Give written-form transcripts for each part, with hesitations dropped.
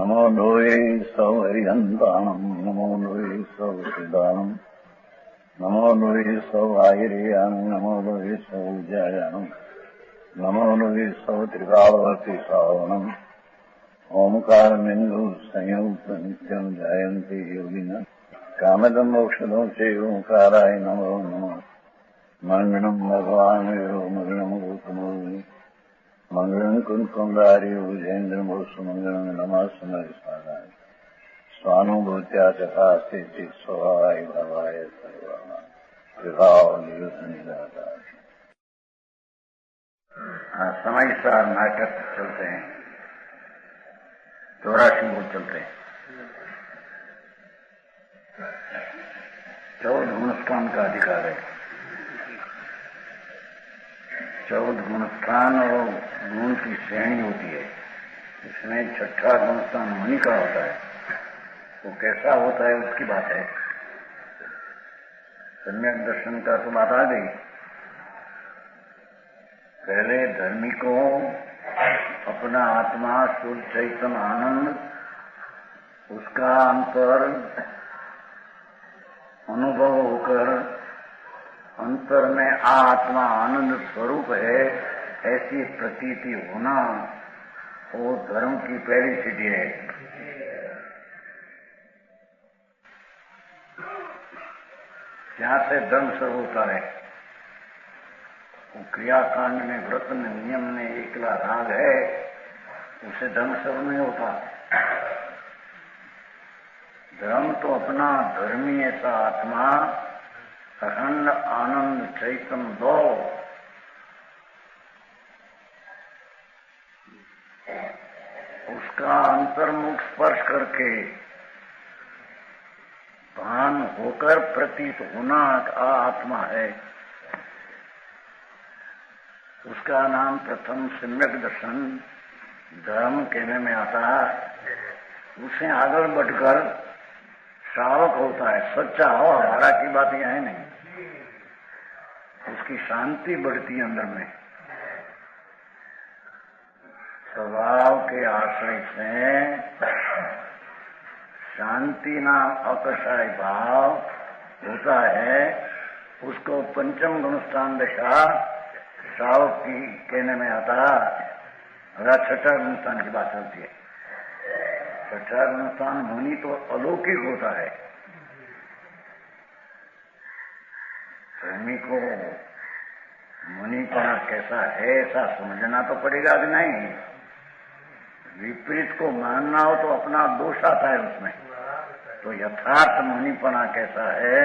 नमो लोये सौहरिहन्ताणम् नमो लोये सौहृदानम् नमो लोये सौआयर्याणम् नमो लोये सौज्यायानम् नमो लोये सौत्रिकालवती सावनम् ओंकारमिन्दु संयुक्त नित्यम् जायन्ति योगिनः कामदम् मोक्षदम् चैवोंकाराय नमो नमः मङ्गलम् भगवान् यो मङ्गलम् गौतमोऽग्नि मंगलम कुंकुंदारी उजेन्द्र सुमंगलम नमः सुनरिसानाय स्वानुभूत्या तथा स्थिति स्वभावाय भवाय सर्वाना विभाव नियुद्ध समय सार नाटक चलते हैं 84 को चलते हैं 14 गुणस्थान का अधिकार है 14 गुणस्थान और गुण की श्रेणी होती है। इसमें छठा गुणस्थान मुनि का होता है। वो कैसा होता है उसकी बात है। सम्यक दर्शन का तो बात आ गई। पहले धर्मी को अपना आत्मा शुद्ध चैतन्य आनंद उसका अंतर अनुभव होकर अंतर में आत्मा आनंद स्वरूप है ऐसी प्रतीति होना वो धर्म की पहली सीढ़ी है। जहां से धर्म शुरू होता है वो क्रियाकांड में व्रत में नियम में एकला राग है उसे धर्म शुरू नहीं होता। धर्म तो अपना धर्मी ऐसा आत्मा अखंड आनंद चैतन्य दो उसका अंतर्मुख स्पर्श करके भान होकर प्रतीत होना आत्मा है। उसका नाम प्रथम सम्यक दर्शन धर्म कहने में आता है। उसे आगे बढ़कर श्रावक होता है। सच्चा हो हमारा की बात यह है नहीं। उसकी शांति बढ़ती है अंदर में। स्वभाव के आश्रय से शांति नाम अकषाय भाव होता है। उसको पंचम गुणस्थान दशा श्रावक की कहने में आता है। छठा गुणस्थान की बात चलती है। छठा गुणस्थान मुनि तो अलौकिक होता है। प्रेमी को मुनिपना कैसा है ऐसा समझना तो पड़ेगा कि नहीं। विपरीत को मानना हो तो अपना दोष आता है उसमें। तो यथार्थ मुनिपना कैसा है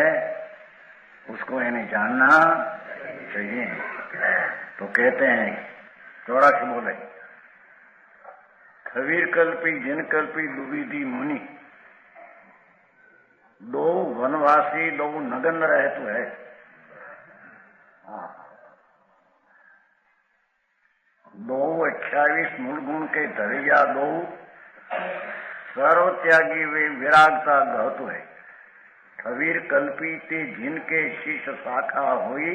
उसको इन्हें जानना चाहिए। तो कहते हैं 84 बोले खवीर कल्पी जिन कल्पी दुविधि मुनि दो वनवासी दो नगन रहतु है। दो 28 मूल गुण के धरिया दो सर्व त्यागी वे विरागता गहतु है। खवीर कल्पी ते जिनके शीश शाखा हुई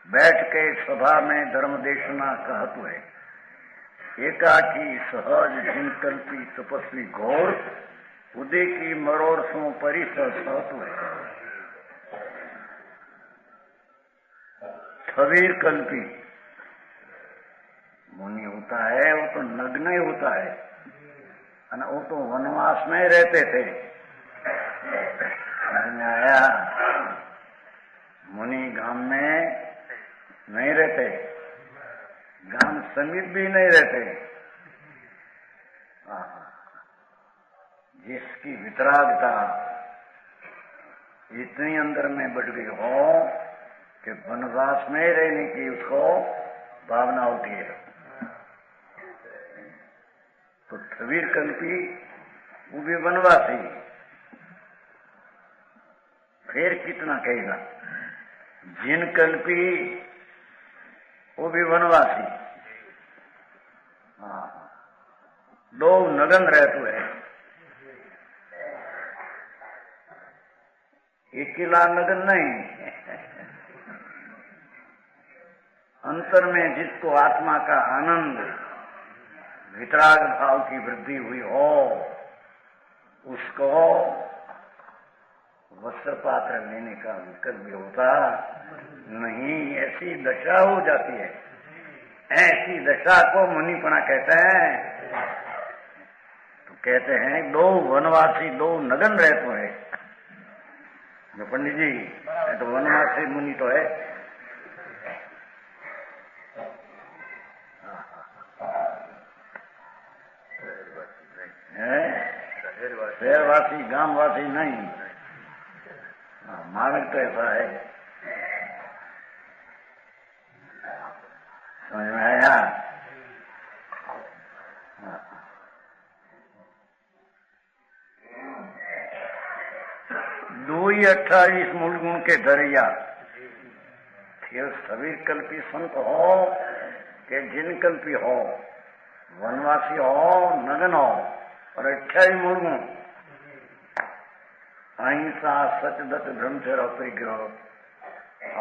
बैठ के सभा में धर्म देशना कहतु है। एकाकी सहज जिन कल्पी तपस्वी घोर उदय की मरोड़ सो परिसर सहतु है। खवीर कल्पी मुनि होता है वो तो नग्न ही होता है। वो तो वनवास में रहते थे। आया मुनि गांव में नहीं रहते। गांव समीप भी नहीं रहते। जिसकी वितरागता इतनी अंदर में बढ़ गई हो कि वनवास में रहने की उसको भावना होती है। तो खवीर कल्पी वो भी वनवासी फिर कितना कहेगा। जिन कल्पी वो भी वनवासी। दो नगन रहते हैं। अकेला नगन नहीं। अंतर में जिसको आत्मा का आनंद वितराग भाव की वृद्धि हुई हो, उसको वस्त्र पात्र लेने का विकल्प भी होता नहीं। ऐसी दशा हो जाती है। ऐसी दशा को मुनिपना कहते हैं। तो कहते हैं दो वनवासी दो नगन रहते हैं। जो पंडित जी तो वनवासी मुनि तो है। शहरवासी गांववासी नहीं। मार्ग तो ऐसा है। समझ में आया? 2:28 मूल गुण के धरिया फिर सवीर कल्पी संत हो के जिन कल्पी हो, वनवासी हो, नगन हो, और 28 मूल गुण अहिंसा, सचदत, ब्रह्मचर्य, परिग्रह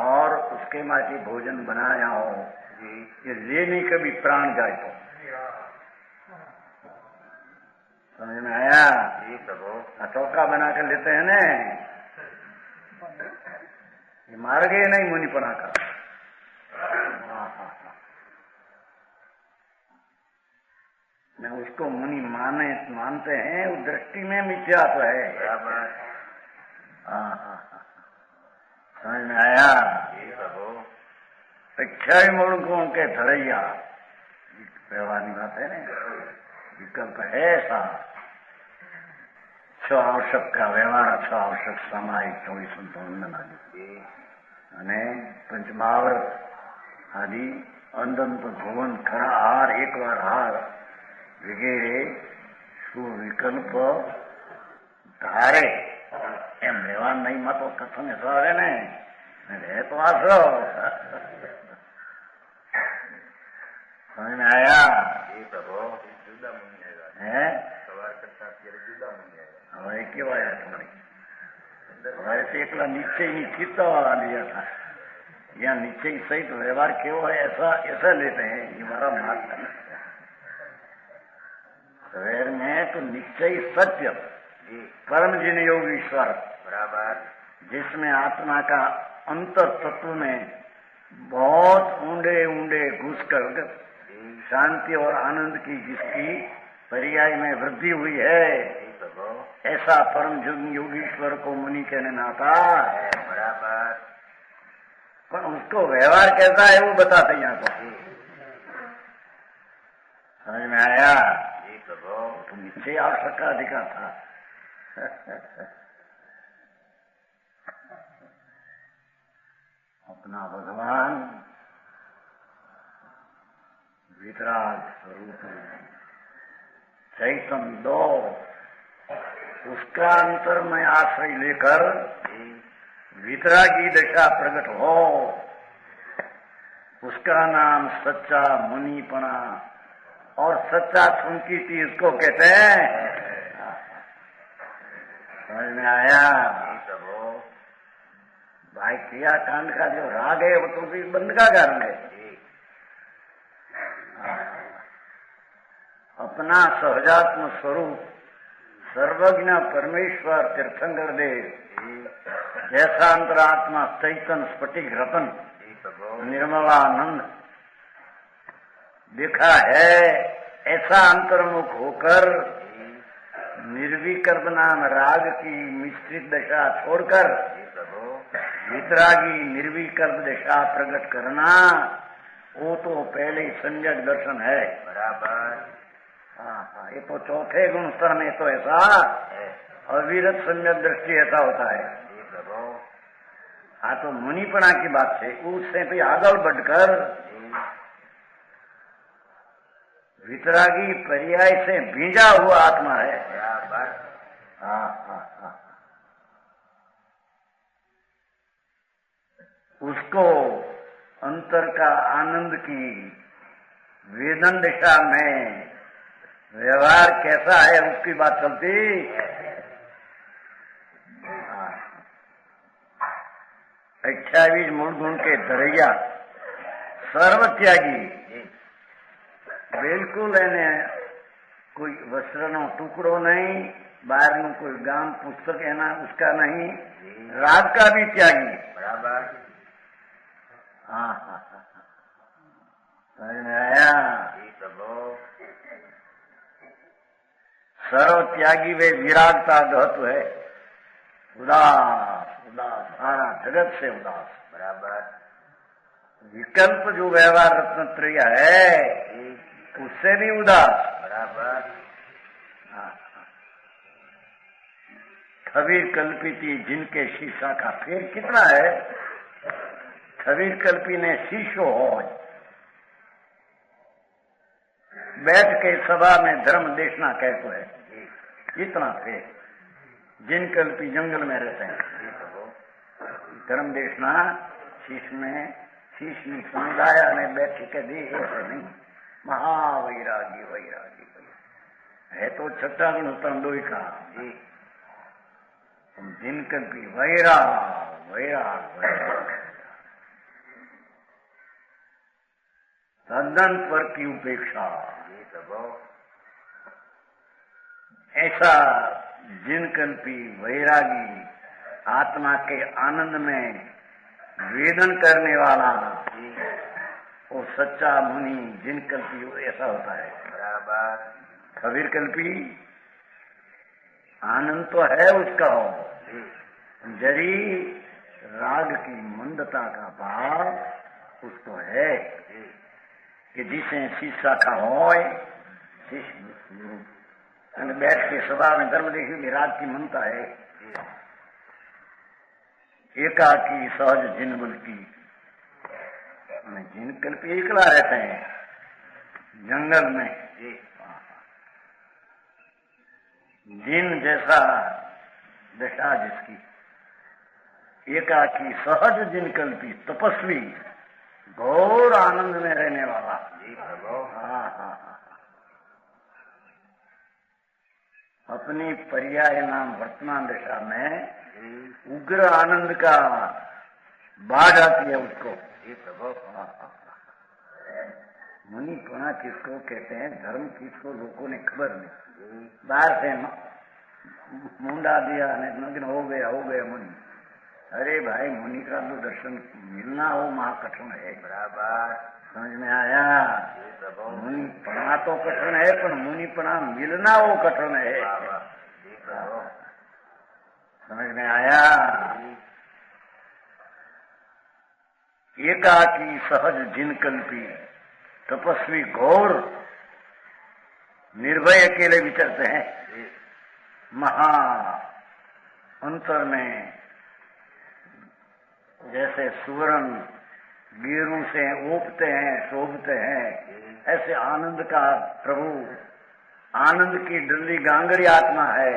और उसके माटी भोजन बनाया हो, ये लेने कभी प्राण जाए तो। समझ में आया? चौका बना कर लेते हैं ना, ये मार गए नहीं मुनिपना का। मैं उसको मुनि मानते हैं, उस दृष्टि में मिथ्या तो है। समझ में आया? 28 मुल्कों के धरैया व्यवहारिक बात है ना, विकल्प है ऐसा। 6 आवश्यक का व्यवहार, 6 आवश्यक सामायिक 24 आदि અને પંચમહાવ્રત આદि અંદંત ભુવન ખરા હાર એકવાર હાર વગેરે સુવિકલ્પ ધારે એમ વ્યવહાર નહીં માં તો કથન એસો આવે ને રહે તો આશરો। સમજ में आया? હે હવે કેવા આવ્યા તમારી? वैसे एकला निश्चय नहीं चित्ता वाला लिया था। यहाँ निश्चय सहित व्यवहार क्यों है ऐसा लेते हैं, ये हमारा मार्ग है। सवेर में तो निश्चय सत्य परम जिन योग ईश्वर बराबर, जिसमें आत्मा का अंतर तत्व में बहुत ऊंडे ऊंडे घुसकर शांति और आनंद की जिसकी पर्याय में वृद्धि हुई है, ऐसा परम योगीश्वर को मुनि कहने ना था बराबर। पर उसको व्यवहार कैसा है वो बताते यहाँ को। समझ में आया? तो निश्चय आवश्यक का अधिकार था। अपना भगवान वितराग स्वरूप चैतन्य दो, उसका अंतर में आश्रय लेकर वितरागी दशा प्रकट हो, उसका नाम सच्चा मुनिपना और सच्चा संकीर्ति इसको कहते हैं। समझ में आया? भाई क्रिया कांड का जो राग है वो तो भी बंद का कारण है। अपना सहजात्म स्वरूप सर्वज्ञ परमेश्वर तीर्थंकर देव जैसा अंतरात्मा चैतन्य स्फटिक रतन निर्मलानंद देखा है, ऐसा अंतर्मुख होकर निर्विकल्प नाम राग की मिश्रित दशा छोड़कर वितरागी निर्विकल्प दशा प्रकट करना, वो तो पहले संजग दर्शन है बराबर। हाँ, ये तो चौथे गुण स्तर में तो ऐसा अविरत सम्यक दृष्टि ऐसा होता है। हाँ, तो मुनिपना की बात है, उससे भी आगे बढ़कर वितरागी पर्याय से भींजा हुआ आत्मा है। हाँ हाँ हाँ, उसको अंतर का आनंद की वेदन दिशा में व्यवहार कैसा है उसकी बात चलती। 28 मूल गुण के धरैया सर्वत्यागी बिल्कुल कोई वस्त्रનો टुकड़ो नहीं, બહારનું કોઈ ગામ પુસ્તક એના उसका नहीं, राग का भी त्यागी। बराबर। हाँ हाँ हाँ, समझ में आया? सर्व त्यागी वे विरागता गहत है, उदास उदास, सारा जगत से उदास। बराबर। विकल्प जो व्यवहार रत्नत्रय है उससे भी उदास। बराबर। खबीर कल्पिती जिनके शीशा का फेर कितना है? खबीर कल्पी ने शीशो हो बैठ के सभा में धर्म देखना कैसे है, इतना फेर। जिन कल्पी जंगल में रहते हैं, धर्म देखना शीश में, शीश में समुदाय में बैठ के दे, ऐसे नहीं। महावैरागी वैरागी है तो छठा गुण उत्तम दो ही कहा। जिन कल्पी वैराग वैराग वैराग, तद्दन पर की उपेक्षा, ऐसा जिनकल्पी वैरागी आत्मा के आनंद में वेदन करने वाला वो सच्चा मुनि जिनकल्पी ऐसा होता है। बराबर। खबीर कल्पी आनंद तो है उसका, जरी राग की मंदता का भाव उसको है कि जिसे शीशा का हो बैठ के सभा में धर्म देखी राग की मनता है। एकाकी सहज जिन बल्कि जिन कल्पी एकला रहते हैं जंगल में, जिन जैसा दशा जिसकी, एकाकी सहज जिन कल्पी तपस्वी घोर आनंद में रहने वाला। हाँ हाँ हाँ, अपनी पर्याय नाम वर्तमान दशा में उग्र आनंद का बाढ़ आती है उसको। मुनि पुणा किसको कहते हैं, धर्म किसको लोगों ने खबर नहीं, बाहर से मुंडा दिया नग्न हो गया मुनि। अरे भाई, मुनि का तो दर्शन मिलना हो महाकठिन है। बराबर। समझ में आया? मुनि पढ़ा तो कठिन है, पर मुनि पढ़ा मिलना वो कठिन है। समझ में आया? एकाकी सहज जिन कल्पी तपस्वी घोर निर्भय अकेले विचरते हैं। महा अंतर में जैसे सुवर्ण गिरू से ओपते हैं शोभते हैं, ऐसे आनंद का प्रभु, आनंद की डली गांगड़ी आत्मा है।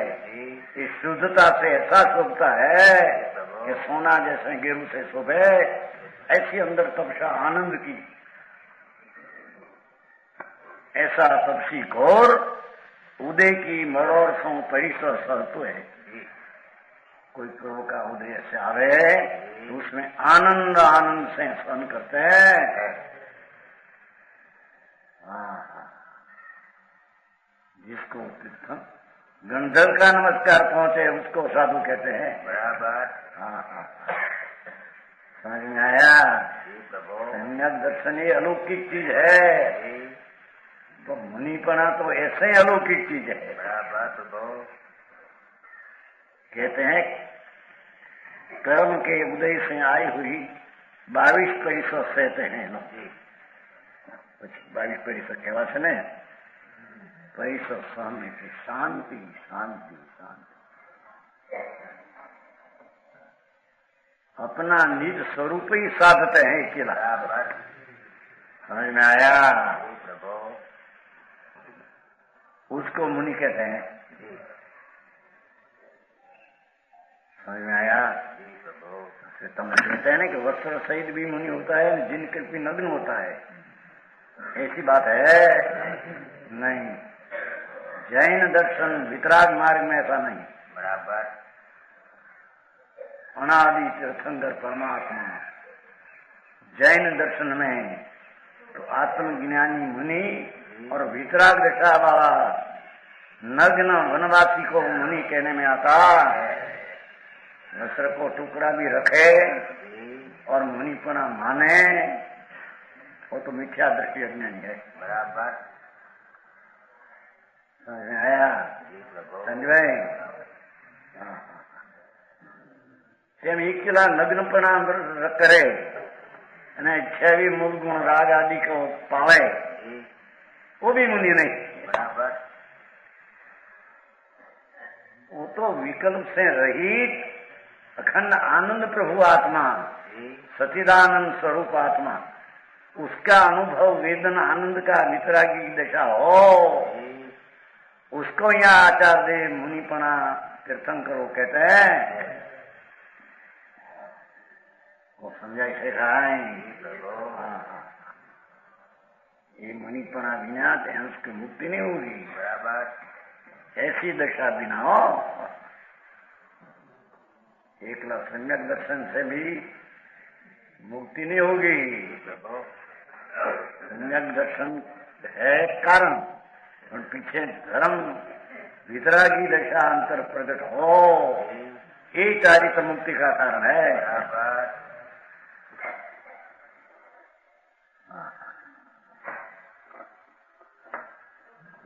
इस शुद्धता से ऐसा शोभता है कि सोना जैसे गिरू से शोभे, ऐसी अंदर तपसा आनंद की। ऐसा तपसी घोर उदय की मरोड़ सो परिसर सहतो है। कोई प्रभु का उदय से आवे तो उसमें आनंद आनंद से सहन करते हैं। जिसको गंधर्व का नमस्कार पहुंचे उसको साधु कहते हैं। बराबर। हाँ, समझ में आया? सम्यक दर्शन ही अलौकिक चीज है, तो मुनिपना तो ऐसे ही अलौकिक चीज है। बराबर। तो कहते हैं कर्म के उदय से आई हुई 22 परिसर सहते हैं लोग। 22 परिसर कहवा से न परिसर सहने से शांति शांति शांति, अपना निज स्वरूप ही साधते हैं अकेला। बराबर। समझ में आया? उसको मुनि कहते हैं। समझ में आया? तुम कहते हैं ना कि वस्त्र सहित भी मुनि होता है, जिन कृपी नग्न होता है, ऐसी बात है नहीं। जैन दर्शन वितराग मार्ग में ऐसा नहीं। बराबर। अनादि तीर्थंकर परमात्मा जैन दर्शन में तो आत्मज्ञानी मुनि और वितराग दशा वाला नग्न वनवासी को मुनि कहने में आता। वस्त्र को टुकड़ा भी रखे और मुनिपना माने, वो तो मिथ्या दृष्टि अज्ञानी है। बराबर। समझ में आया संजय? તેમ એકલા નગ્નપણા કરે અને 26 મૂળ ગુણ રાગ आदि को पावे, वो भी मुनि नहीं। बराबर। वो तो विकल्प से रहित अखंड आनंद प्रभु आत्मा, सचिदानंद स्वरूप आत्मा, उसका अनुभव वेदन आनंद का वितरागी की दशा हो, उसको यहाँ आचार्य मुनिपना तीर्थंकरो कहते हैं। वो समझाई से ये मुनिपना बिना हंस की मुक्ति नहीं होगी। बराबर। ऐसी दशा बिना हो, एकला सम्यक दर्शन से भी मुक्ति नहीं होगी। सम्यक दर्शन है कारण, और पीछे धर्म वितरागी दशा अंतर प्रकट हो, ये चारित्र मुक्ति का कारण है।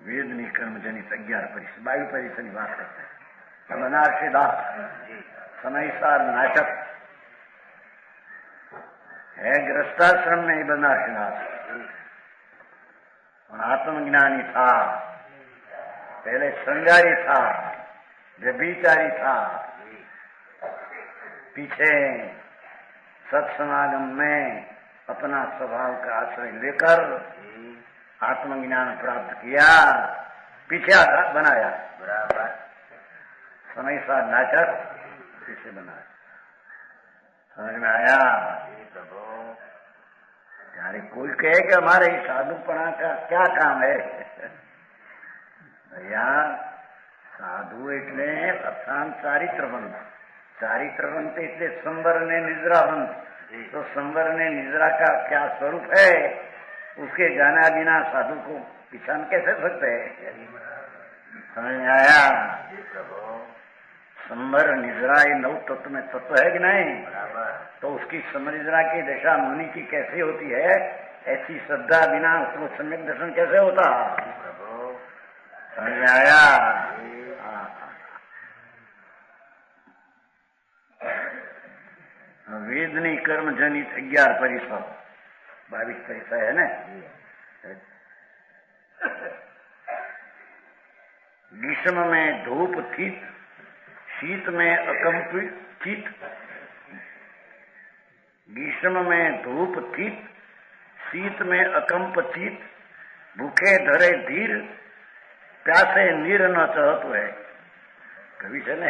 वेदनी कर्म जनित 11 परिचय 22 परिचय की बात करते हैं। बनारसी दास समयसार नाटक है, गृहस्थाश्रम में ही बनारसी दास और आत्मज्ञानी था। पहले श्रृंगारी था, व्यभिचारी था, पीछे सत्समागम में अपना स्वभाव का आश्रय लेकर आत्मज्ञान प्राप्त किया, पीछे बनाया। बराबर। समयसार नाटक पीछे बनाया। समझ में आया? यारे कोई कहे कि हमारे साधुपणा का क्या काम है? भैया साधु એટલે અસાન ચારિત્રવંત, ચારિત્રવંત એટલે संवर ने निद्रावंत। तो संवर ने निद्रा का क्या स्वरूप है, उसके जाना बिना साधु को पहचान कैसे सकते हैं? समझ में आया? संवर निद्रा ये 9 तत्व में तत्व है कि नहीं? तो उसकी समनिद्रा की दशा मुनि की कैसे होती है, ऐसी श्रद्धा बिना उसको सम्यक दर्शन कैसे होता? समझ में आया? वेदनी कर्म जनित 11 परिसर 22 परिसर है ना। ग्रीष्म में धूप थित, शीत में अकंपित चित। ग्रीष्म में धूप थित, शीत में अकंप चित, भूखे धरे धीर, प्यासे नीर न चहत है। कवि है ना,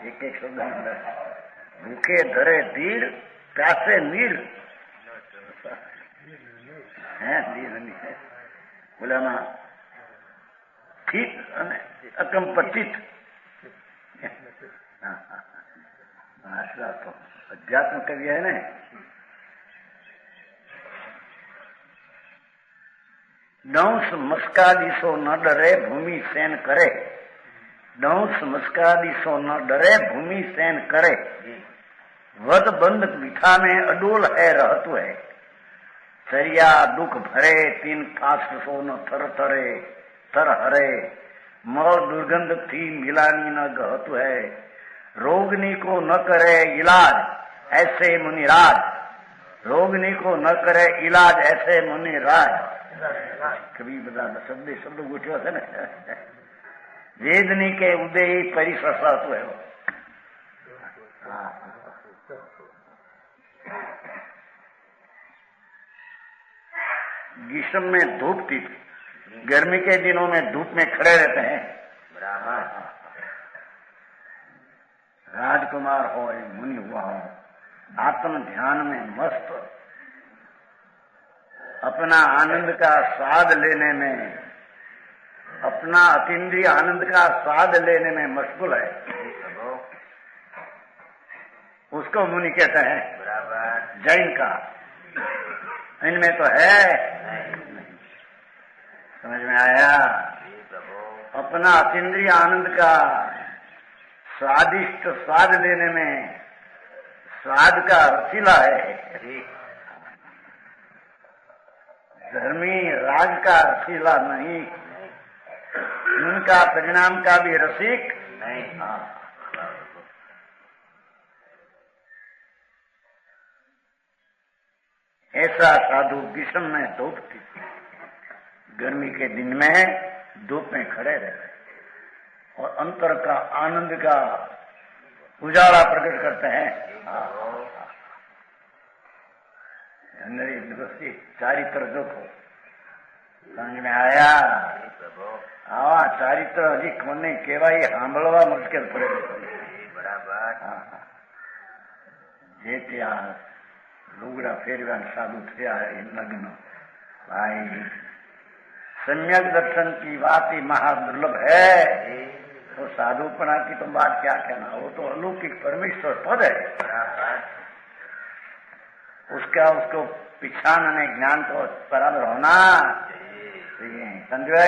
एक एक शब्द अंदर भूखे धरे धीर, प्यासे नीर है, बोला ना चित अकंपचित। तो अध्यात्म कवि है ना। दंश मस्कादीसो न डरे भूमि सैन करे, दंश मस्कादीसो न डरे भूमि सैन करे, वध बंध बिठा में अडोल है रहतु है, चरिया दुख भरे तीन फास सो न थर थरे थर हरे, मल दुर्गंध थी मिलानी न गहतु है, रोगनी को न करे इलाज ऐसे मुनिराज, रोगनी को न करे इलाज ऐसे मुनिराज। कभी बता शब्द गोठ्यो है ना, वेदनी के उदय परिसरसातु है। ग्रीष्म में धूप थी, गर्मी के दिनों में धूप में खड़े रहते हैं। राजकुमार हो, मुनि हुआ हो, आत्म ध्यान में मस्त, अपना आनंद का स्वाद लेने में, अपना अतीन्द्रिय आनंद का स्वाद लेने में मशगूल है, उसको मुनि कहते हैं। जैन का इनमें तो है। समझ में आया? जी प्रभु। अपना अतीन्द्रिय आनंद का स्वादिष्ट स्वाद देने में स्वाद का रसीला है। जी धर्मी राग का रसीला नहीं, उनका परिणाम का भी रसिक नहीं। हाँ। ऐसा साधु विषम में धूप थी, गर्मी के दिन में धूप में खड़े रहते और अंतर का आनंद का उजाला प्रकट करते हैं। जनरी दिवसी चारित्र देखो, समझ में आया? हाँ, चारित्र हजी कोने केवाय सांभळवा मुश्किल पड़े बराबर। जे त्या लुगड़ा फेरवा साधु थया लग्न भाई, सम्यक दर्शन की बात ही महादुर्लभ है। तो साधुपना की तो बात क्या कहना, वो तो अलौकिक परमेश्वर पद है। उसका उसको पिछाने ज्ञान तो बराबर होना समझे।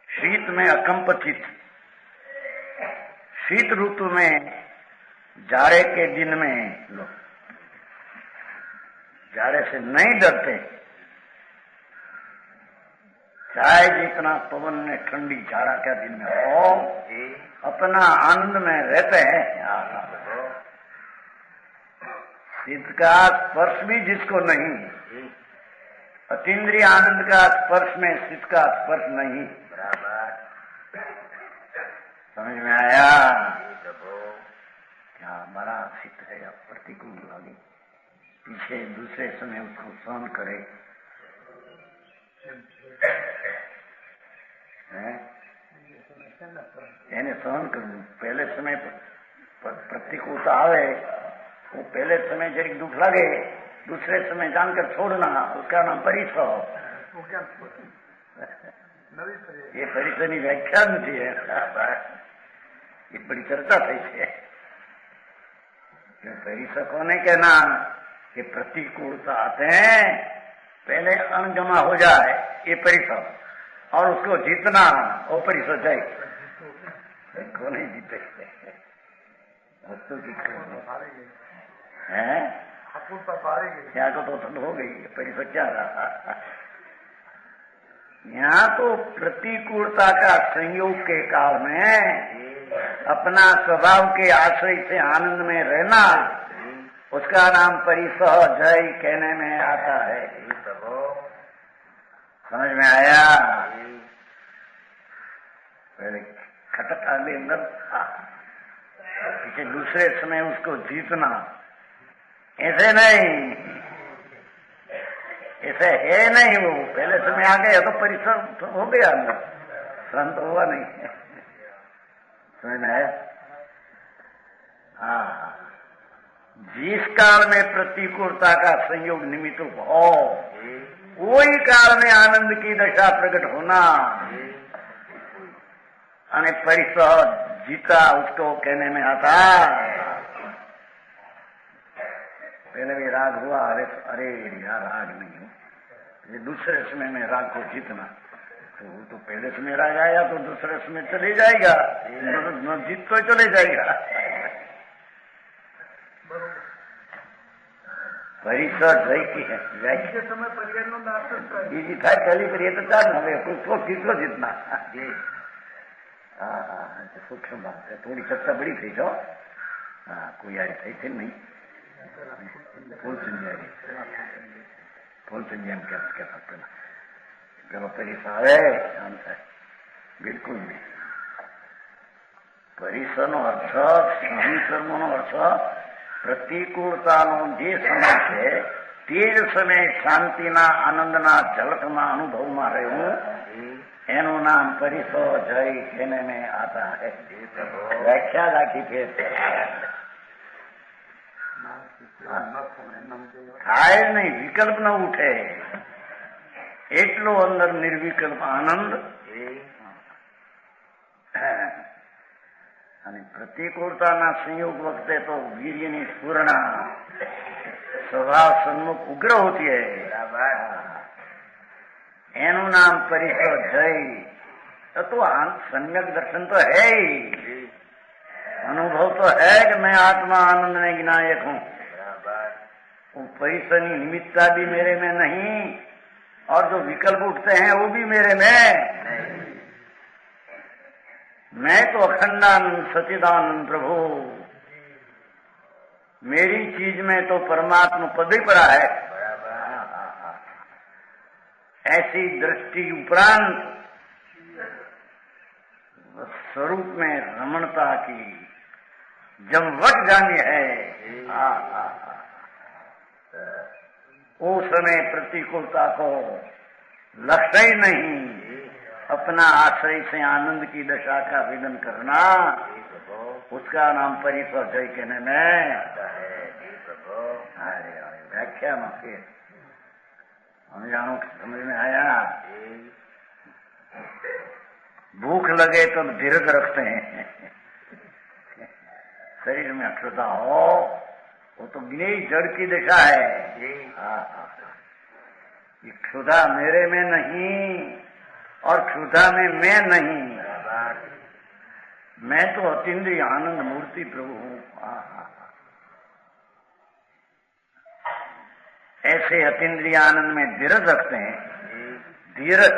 शीत में अकंप चित्त, शीत ऋतु में जाड़े के दिन में लोग जाड़े से नहीं डरते, चाहे जितना पवन में ठंडी जाड़ा का दिन में हो, अपना आनंद में रहते हैं। शीत का स्पर्श भी जिसको नहीं, अतीन्द्रिय आनंद का स्पर्श में शीत का स्पर्श नहीं। समझ में आया? क्या बड़ा शीत है या प्रतिकूल लगे, पीछे दूसरे समय उसको सहन करे, એને सहन करવું। पहले समय प्रतिकूलता आवे, वो पहले समय जरिक दुख लगे, दूसरे समय जानकर छोड़ना, उसका नाम परिसर। ये परिसर की व्याख्या नहीं है, ये बड़ी चर्चा थी है। परिसर कोने कहना कि प्रतिकूलता आते हैं, पहले अणगमा हो जाए ये परिसर, और उसको जीतना वो परिसर जाए। को नहीं जीते वस्तु की है यहाँ को तो ठंड हो गई, परिसर क्या रहा। यहाँ तो प्रतिकूलता का संयोग के काल में अपना स्वभाव के आश्रय से आनंद में रहना, उसका नाम परिसह जय कहने में आता है। समझ में आया? पहले खटक आगे अंदर था, पीछे दूसरे समय उसको जीतना, ऐसे नहीं, ऐसे है नहीं। वो पहले समय आ गया तो परिसर हो गया, अंदर श्रम तो हुआ नहीं। समझ में आया? हाँ, जिस काल में प्रतिकूलता का संयोग निमित्त हो, वही काल में आनंद की दशा प्रकट होना, अने परिसर जीता उसको कहने में आता। पहले भी राग हुआ, अरे यार राग नहीं हो, ये दूसरे समय में राग को जीतना, तो वो तो पहले समय राग आया तो दूसरे समय चले जाएगा, न जीत तो चले जाएगा। परिसर जय की है समय बीजी था चली करिए तो चार हमें उसको किसको जीतना। हाँ हाँ, सूक्ष्म बात है, थोड़ी चर्चा बड़ी थी जो। हाँ, कोई आई थी नहीं, फूल संजय क्या सकते ना, चलो परिसर है शांत है, बिल्कुल नहीं। परिसर नो अर्थ સહન કર્મનો अर्थ પ્રતિકૂળતાનો જે સમય છે તે જ સમય શાંતિના આનંદના ઝલકના અનુભવમાં રહેવું, એનું નામ પરિસર જય कहने में आता है। व्याख्या રાખી છે થાય નહીં, વિકલ્પ ન ઉઠે એટલો અંદર નિર્વિકલ્પ આનંદ અને પ્રતિકૂળતાના સંયોગ વખતે તો વીર્યની સ્ફુરણા स्वभाव सन्मुख उग्र होती है। एनु नाम परिसर जय तो सम्यक दर्शन तो है ही, अनुभव तो है कि मैं आत्मा आनंद में विनायक हूँ। वो परिसर निमित्ता भी मेरे में नहीं और जो विकल्प उठते हैं वो भी मेरे में। मैं तो अखंडानंद सचिदानंद प्रभु, मेरी चीज में तो परमात्मा पद ही पड़ा है। ऐसी दृष्टि उपरांत स्वरूप में रमणता की जब वट जानी है, उस समय प्रतिकूलता को लक्ष्य ही नहीं, अपना आश्रय से आनंद की दशा का विदन करना, उसका नाम परिसर जय कहने में। अरे व्याख्या में फिर हम जानो समझ में आया। भूख लगे तो धीरज रखते हैं, शरीर में अक्षुता हो वो तो गिने जड़ की दिशा है। ये क्षुधा मेरे में नहीं और क्षुधा में मैं नहीं, मैं तो अतीन्द्रिय आनंद मूर्ति प्रभु हूँ। ऐसे अतीन्द्रिय आनंद में धीरज रखते हैं। धीरज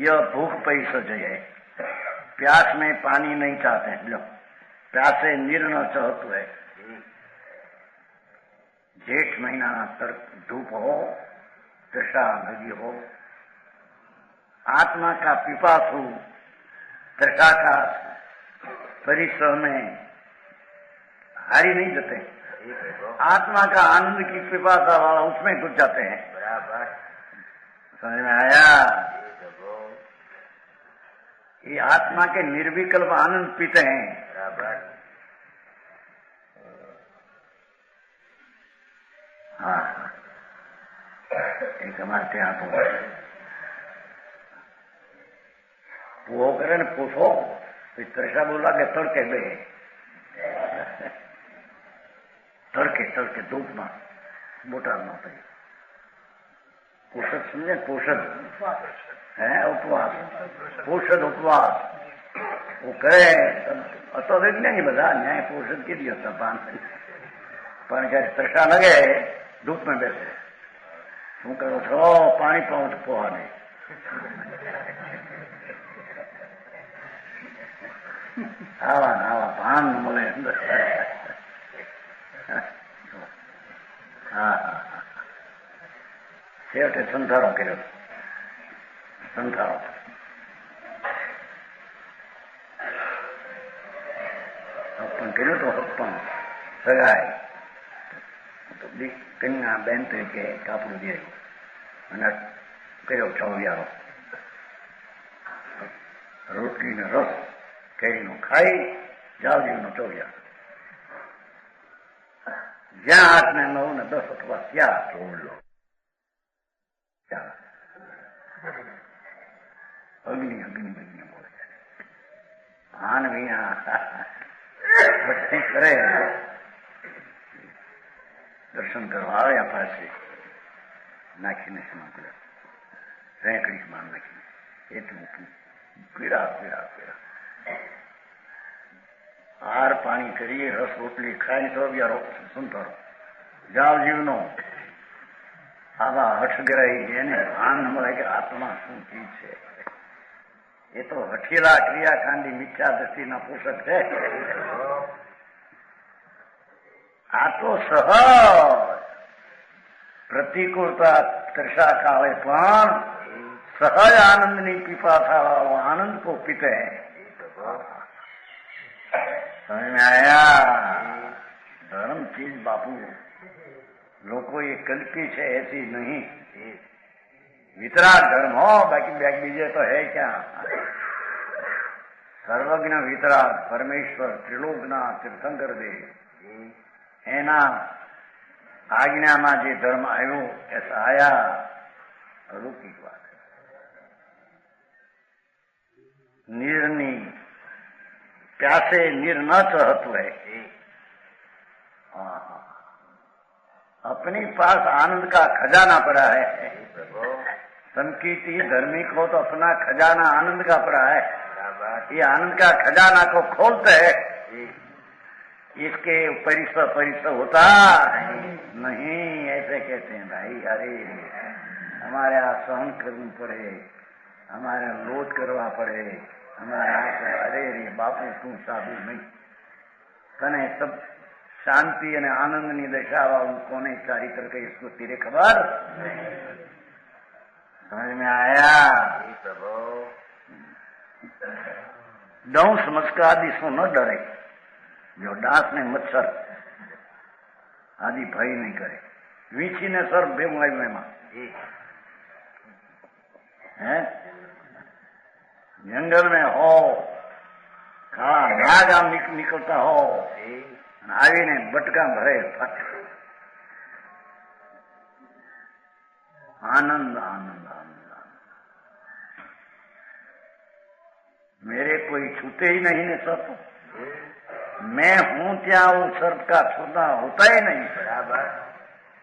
यह भूख पैसज है, प्यास में पानी नहीं चाहते हैं। लो प्यासे निर्न चाहत है। जेठ महीना तक धूप हो, तृषा लगी हो, आत्मा का पिपासु तृषा का परिसर में हारी नहीं देते। आत्मा का आनंद की पिपासा वाला उसमें घुस जाते हैं। समझ में आया? ये आत्मा के निर्विकल्प आनंद पीते हैं। हाँ, एक हमारे यहाँ वो करे ने पूछो, तृषा बोला कि तड़के बे, तड़के तड़के धूप में बोटा न पड़ी। पोषद समझे? पोषद है उपवास, पोषद उपवास वो करे तो नहीं बता न्याय पोषद के लिए होता पान जયારે તરસા લગે ધૂપ में બેસે શું કરો છો? પાણી પાઉં તો પોहा નહીં। આવા આવા ભાન મળે અંદર। હા હા છેવટે સંધારો કર્યો, સંધારો હપ્પણ કર્યું તો હપ્પણ સગાય તો કન્યા બેન તરીકે કાપડું દે અને કર્યો ચૌરિયારો, રોટલીનો રસ કેરીનો ખાઈ જાવજીનો ચૌરિયારો। જ્યાં 8 ને 9 ને 10 અથવા ત્યાં જોડલો અગ્નિ અગ્નિ અગ્નિ બોલે આન વિના કરે। દર્શન કરવા આવ્યા પાસે નાખીને સ્નાન કર્યા, રેંકડી સ્નાન નાખીને એટલું પીડા પીડા પીડા આર પાણી કરીએ, રસ રોટલી ખાઈને તો વ્યારો સંતારો જાવ જીવનો આવા હઠગ્રાહી જેને ભાન મળે કે આત્મા શું ચીજ છે। એ તો હઠેલા ક્રિયાકાંડી મિથ્યા દ્રષ્ટિના પોષક છે। આ તો સહજ પ્રતિકૂળતા તૃષા કાળે પણ સહજ આનંદની પીપાસા વાળો આનંદ को पीते हैं। समझ में आया? धर्म चीज बापू लोगों ये कल्पी है, ऐसी नहीं। वितराग धर्म हो, बाकी बीजे तो है क्या? सर्वज्ञ वितराग परमेश्वर त्रिलोकनाथ तीर्थंकर देव एना आज्ञा में जे धर्म आयो ऐसा आया अलौकिक बात है। निर्णी प्यासे निर न चहतु है। अपनी पास आनंद का खजाना पड़ा है। संकीर्ति धर्मी को तो अपना खजाना आनंद का पड़ा है। ये आनंद का खजाना को खोलते है, इसके परिसर होता नहीं। ऐसे कहते हैं भाई, अरे हमारे यहाँ सहन करनी पड़े, हमारे लोट करवा पड़े, हमारे अरे रे बापू तू साधु नहीं कने सब शांति અને આનંદની દશાવા કોને ચારિત્ર કે इसको तेरे खबर समझ में आया? डंस मस्का आदि सो न डरे, जो डांस ने मच्छर आदि भय नहीं करे। वीछी ने सर बेमाई में है, जंगल में हो राग आम निकलता हो, आवीने बटका भरे फट। आनंद आनंद आनंद मेरे कोई छूते ही नहीं ने सब। मैं हूं त्या वो सर्प का छूना होता ही नहीं। बराबर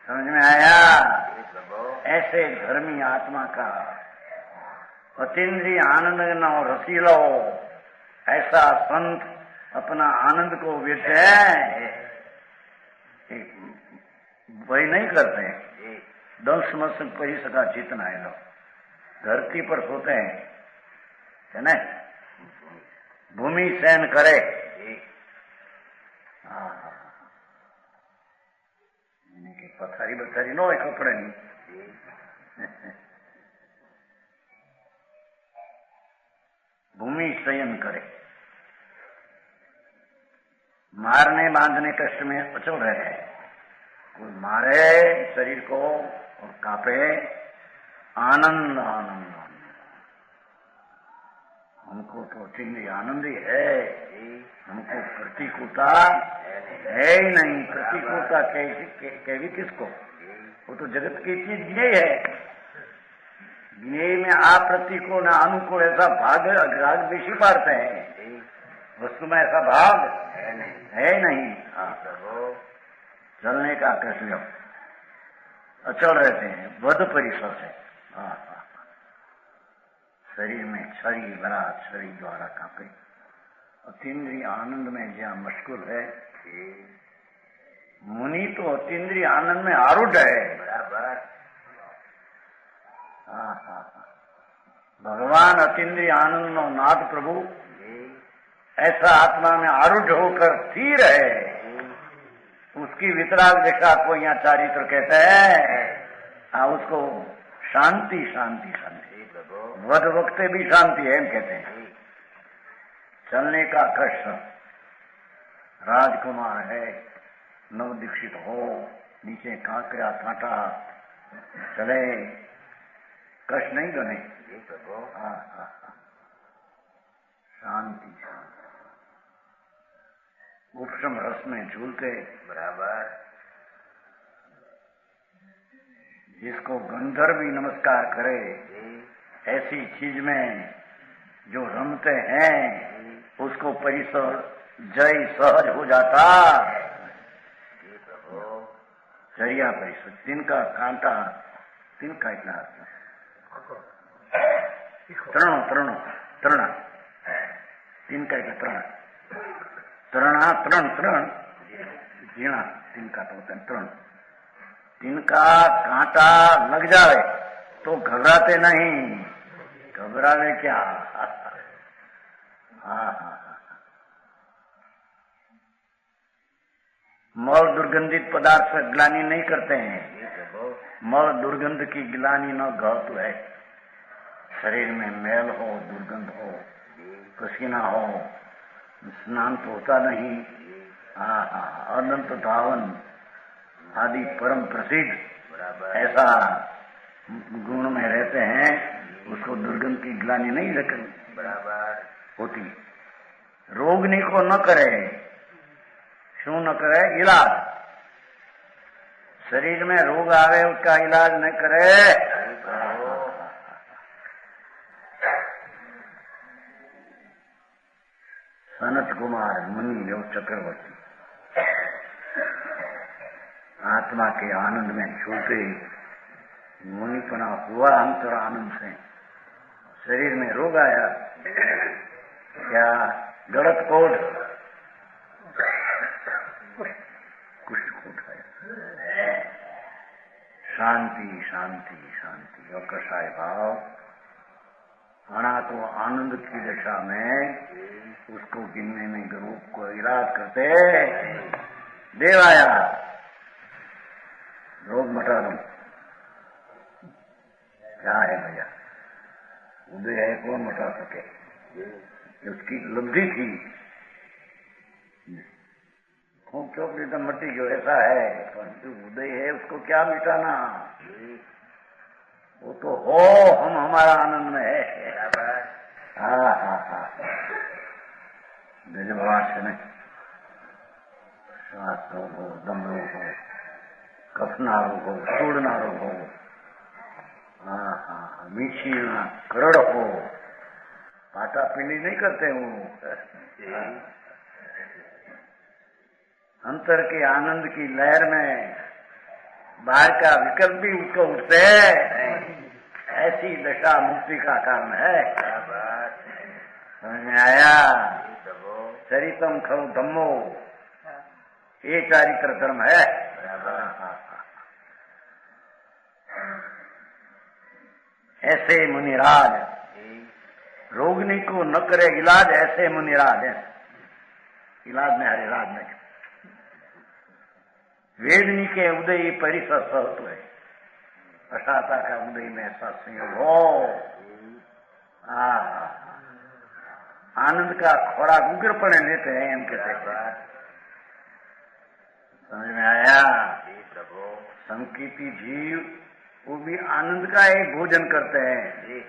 समझ में आया? ऐसे धर्मी आत्मा का अतीन्द्रिय आनंद न रसीलो ऐसा संत अपना आनंद को व्यक्त है वही नहीं करते हैं। दंश मस पही सका चेतना है लोग धरती पर सोते हैं, है ना? भूमि सहन करे। पथारी बथारी नो है कपड़े नहीं। भूमि शयन करे, मारने बांधने कष्ट में अचल रहते हैं। कोई मारे शरीर को और कांपे, आनंद आनंद हमको तो चिन्ह आनंद ही है। हमको प्रतिकूलता है ही नहीं। प्रतिकूलता कहेगी किसको? वो तो जगत की चीज ज्ञेय है। ज्ञेय में आप प्रतिकूल न अनुकूल ऐसा भाग राग बेशी पाड़ते हैं। वस्तु में ऐसा भाग है नहीं। चलने का कृष्ण अचल रहते हैं वध परिसर से। शरीर में छड़ी बरा शरीर द्वारा कांपे। अतीन्द्रिय आनंद में जहाँ मशगूल है, मुनि तो अतीन्द्रिय आनंद में आरूढ़ है। बराबर भगवान अतीन्द्रिय आनंद नो नाथ प्रभु ऐसा आत्मा में आरूढ़ होकर स्थिर है। उसकी वितराग दिशा को यहाँ चारित्र कहते हैं। उसको शांति शांति शांति वध वक्त भी शांति है कहते हैं। चलने का कष्ट राजकुमार है, नव दीक्षित हो, नीचे कांकरा कांटा चले, कष्ट नहीं बने। शांति उपशम रस में झूलते। बराबर जिसको गंधर्व भी नमस्कार करे, ऐसी चीज में जो रमते हैं उसको परिसर जय सहज हो जाता। चरिया परिसर तिनका कांटा तिनका इतना त्रणो त्रणो त्रणा तिनका इतना त्रण त्रणा त्रण त्रण जीणा तिनका तो होता है त्रण। तिनका कांटा लग जाए तो घबराते नहीं। घबरावे क्या? मल दुर्गंधित पदार्थ से ग्लानि नहीं करते हैं। मल दुर्गंध की ग्लानि न घातु है। शरीर में मैल हो, दुर्गंध हो, पसीना हो, स्नान तो होता नहीं। अनंत धावन आदि परम प्रसिद्ध ऐसा गुण में रहते हैं, उसको दुर्गंध की ग्लानि नहीं बराबर होती। रोगनी को न करे, क्यों न करे? इलाज। शरीर में रोग आवे उसका इलाज न करे। सनत कुमार मुनि योग चक्रवर्ती आत्मा के आनंद में झूठे मुनिपना हुआ अंतर आनंद से शरीर में रोग आया, क्या गलत कोड कुछ उठाया। शांति शांति शांति और कषाय भाव आना तो आनंद की दशा में उसको गिनने में ग्रुप को इलाज करते देव आया रोग मटा दो। क्या है भैया, उदय है कौन मटा सके, उसकी लब्धि थी। खूब चौकड़ी तो मट्टी जो ऐसा है, परंतु उदय है उसको क्या मिटाना, वो तो हो हम हमारा आनंद में है। हाँ हाँ हाँ भगवान से नहीं, श्वास रोग हो, दम रोग हो, कफना रोग हो, सूढ़ना रोग हो, हाँ हाँ मीठी करोड़ हो, पाटा पीली नहीं करते हूँ। अंतर के आनंद की लहर में बाहर का विकल्प भी उसको उठते है, ऐसी दशा मुक्ति का कारण है। समझ में आया? चरितम खलु धम्मो, ये चारित्र धर्म है। ऐसे मुनिराज रोगनी को न करे इलाज, ऐसे मुनिराज है। इलाज में हरे राज में वेदनी के उदय परिसर सहत्व है, अशाता का उदय में ऐसा संयोग हो। आनंद का खोराक उग्रपणे लेते हैं इनके तहत। समझ में आया? संकीर्ति जीव वो भी आनंद का ही भोजन करते हैं।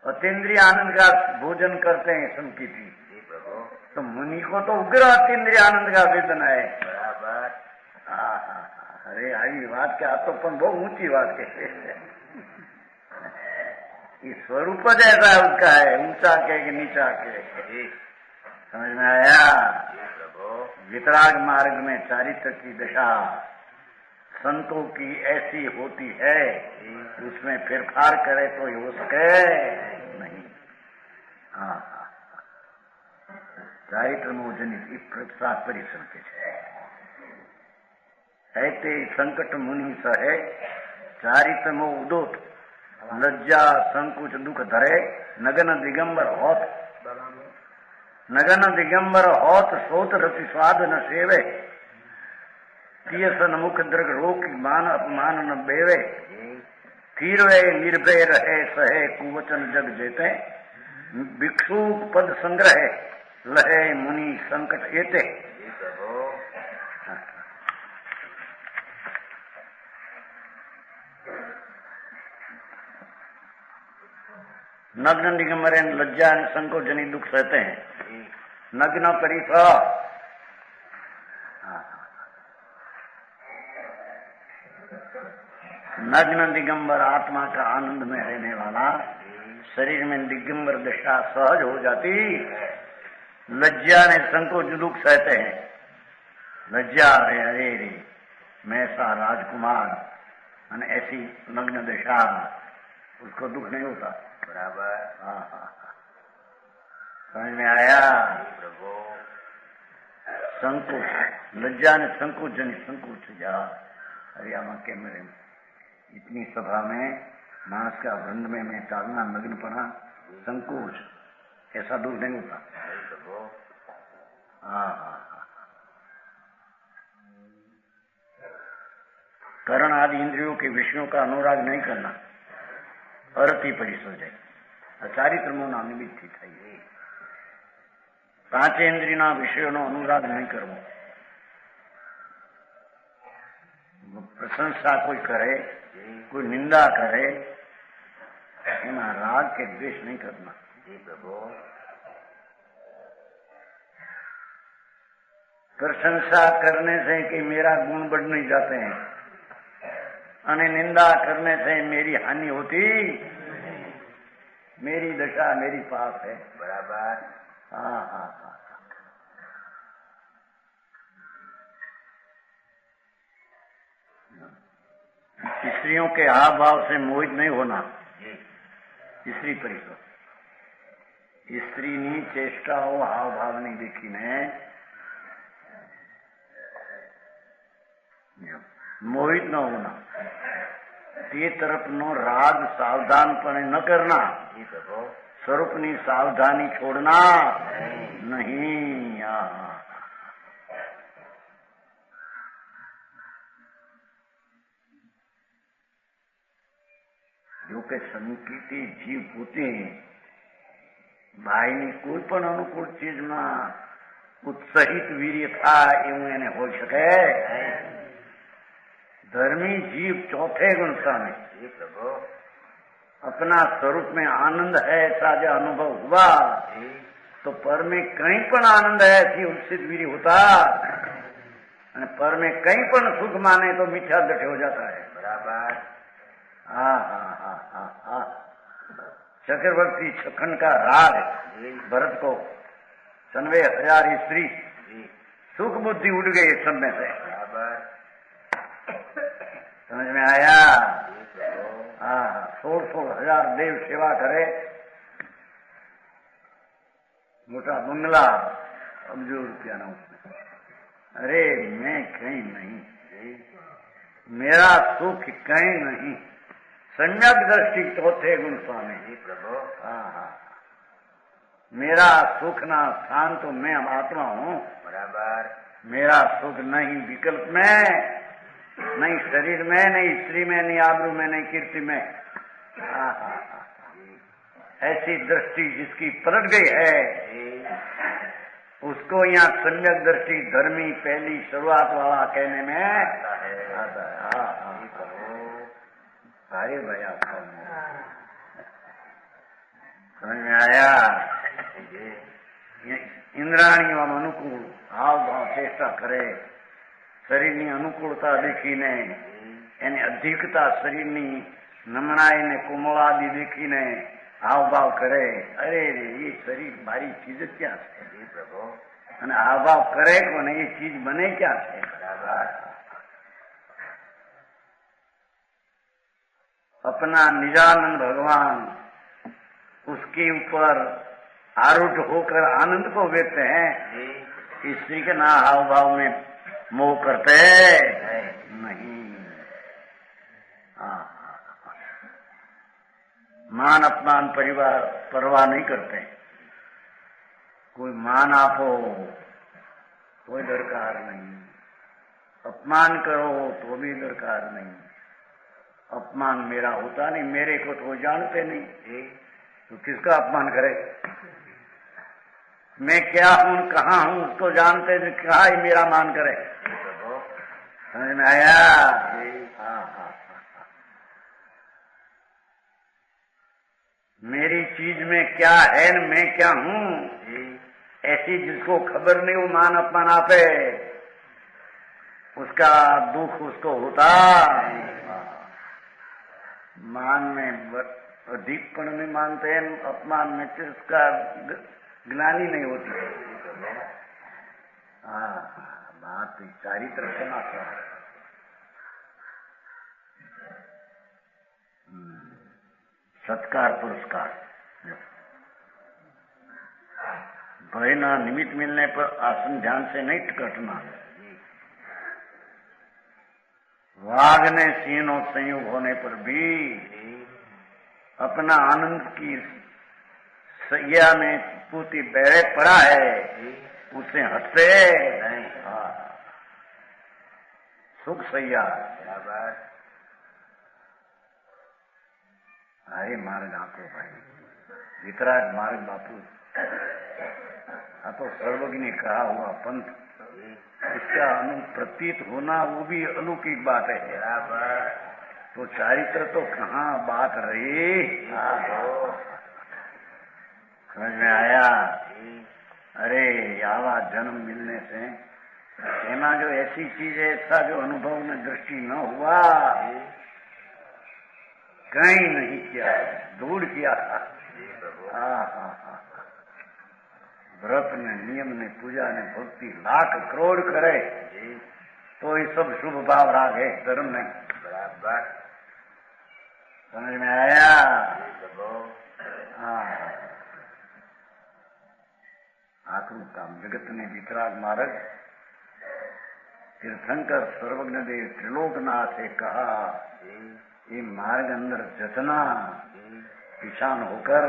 अतीन्द्रिय आनंद का भोजन करते हैं संकीर्ति, तो मुनि को तो उग्र अतीन्द्रिय आनंद का वेदन है। अरे आई बात क्या, तो पण बहुत ऊंची बात के स्वरूप जैसा उसका है, ऊंचा के नीचा के। समझ में आया? वितराग मार्ग में चारित्र की दशा संतों की ऐसी होती है, उसमें फेरफार करे तो हो सके नहीं। हाँ चारित्र मोजनित प्रसाद परिश्रम के ऐते संकट मुनि सहे, चारित्र मोह उदोत, लज्जा संकुच दुख धरे, नगन दिगंबर होत, नगन दिगंबर होत सोत रति स्वाद न सेवे, तीयसन मुख दृग रोक मान अपमान न बेवे, तीरवे निर्भय रहे सहे कुवचन जग जेते, भिक्षु पद संग्रह लहे मुनि संकट एते। नग्न दिगंबर लज्जा संकोच जनित दुख सहते हैं। नग्न परिसर नग्न दिगंबर आत्मा का आनंद में रहने वाला, शरीर में दिगंबर दशा सहज हो जाती, लज्जा ने संकोच दुख सहते हैं। लज्जा रे अरे रे मैं सा राजकुमार, ऐसी नग्न दशा उसको दुख नहीं होता। बराबर। समझ में आया? संकोच लज्जा ने संकोच जनित संकोच जा हरियाणा के मेरे इतनी सभा में मानस का वृंद में मैं टालना नग्न पड़ा, संकोच ऐसा दूर नहीं होता। करण आदि इंद्रियों के विषयों का अनुराग नहीं करना, अरति परिसर जाए चारित्र मोना निमित्त થઈ। પાંચે ઇન્દ્રિયના વિષયોનો અનુરાગ નહીં કરવો। પ્રશંસા કોઈ કરે, કોઈ નિંદા કરે, એમાં રાગ के द्वेष नहीं करना। प्रशंसा करने से कि मेरा गुण बढ़ नहीं जाते हैं, और निंदा करने से मेरी हानि होती मेरी दशा मेरी पाप है। बराबर। हाँ हाँ हाँ। स्त्रियों के हाव भाव से मोहित नहीं होना। स्त्री परिकर स्त्रीनी चेष्टाओ हाव भावनी देखीने मोहित न होना, તે તરફનો રાગ સાવધાનપણે ન करना, स्वरूपनी सावधानी छोड़ना नहीं। જો કે સંકિતી જીવ પોતે બાયની કોઈ પણ અનુકૂળ ચીજમાં ઉત્સાહિત વીર્ય થાય એવું એને હોઈ શકે। धर्मी जीव चौथे गुण में अपना स्वरूप में आनंद है ऐसा जो अनुभव हुआ तो पर में कहीं पण आनंद है ऐसी उत्सित वीर्य होता, पर में कहीं पण सुख माने तो मिथ्या दृष्टि हो जाता है। बराबर। हाँ हाँ हाँ हाँ हाँ। चक्रवर्ती छखन का राग भरत को 96,000 स्त्री सुख बुद्धि उड़ गई सब में से। समझ में आया? हाँ 16,000 देव सेवा करे, मोटा बंगला, अब्जो रुपया ना उसमें। अरे मैं कहीं नहीं, मेरा सुख कहीं नहीं। सम्यक दृष्टि चौथे गुण स्वामी जी प्रभु। हाँ हाँ। मेरा सुख ना स्थान तो मैं आत्मा हूँ। बराबर। मेरा सुख नहीं विकल्प में, नहीं शरीर में, नहीं स्त्री में, नहीं आबरू में, नहीं कीर्ति में। ऐसी दृष्टि जिसकी पलट गई है उसको यहाँ सम्यक दृष्टि धर्मी पहली शुरुआत वाला कहने में आता है। भाई भैया समझ में आया? इंद्राणी आम अनुकूल हाव भाव चेष्टा करे, शरीરની અનુકૂળતા દેખીને એની અધિકતા શરીરની નમણાઈ ને કોમળાદી દેખીને હાવભાવ કરે, અરે રે એ શરીર મારી ચીજ ક્યાં છે પ્રભુ, અને હાવભાવ કરે કોને એ ચીજ બને ક્યાં છે? अपना निजानंद भगवान उसके ऊपर आरूढ़ होकर आनंद को व्यक्त हैं। स्त्री के ना हाव भाव में मोह करते नहीं। मान अपमान परिवार परवाह नहीं करते। कोई मान आपो कोई दरकार नहीं, अपमान करो तो भी दरकार नहीं। अपमान मेरा होता नहीं, मेरे को तो जानते नहीं तो किसका अपमान करे? मैं क्या हूं कहाँ हूं उसको जानते थे, कहा ही मेरा मान करे? समझ में आया? हाँ। मेरी चीज में क्या है न मैं क्या हूं, ऐसी जिसको खबर नहीं वो मान अपमान आपे, उसका दुख उसको होता। मान में अधिकपण में मानते हैं, अपमान में तो उसका ग्लानि नहीं होती है। हाँ बात चारित्र से ना सत्कार पुरस्कार। भय ना निमित्त मिलने पर आसन ध्यान से नहीं कटना। वाघ ने सिंह संयोग होने पर भी अपना आनंद की सैया में पूती बैरे पड़ा है, उसे हटते नहीं। सुख सैया अरे मार्ग आपको भाई वितराग मार्ग बापू तो सर्वज्ञ ने कहा हुआ पंथ, इसका अनुप्रतीत होना वो भी अलौकिक बात है। तो चारित्र तो कहाँ बात रही। समझ में आया? अरे आवा जन्म मिलने से एमा जो ऐसी चीज है, ऐसा जो अनुभव में दृष्टि न हुआ कहीं नहीं किया, दूर किया। जी प्रभु। हाँ। व्रत ने, नियम ने, पूजा ने, भक्ति लाख करोड़ करे जी तो ये सब शुभ भाव राग है, धर्म नहीं। बराबर। समझ में आया? जी प्रभु। हाँ। आखिर काम जगत ने वितराग मार्ग तीर्थंकर सर्वज्ञ देव त्रिलोकनाथ से कहा, ये मार्ग अंदर जतना पिछान होकर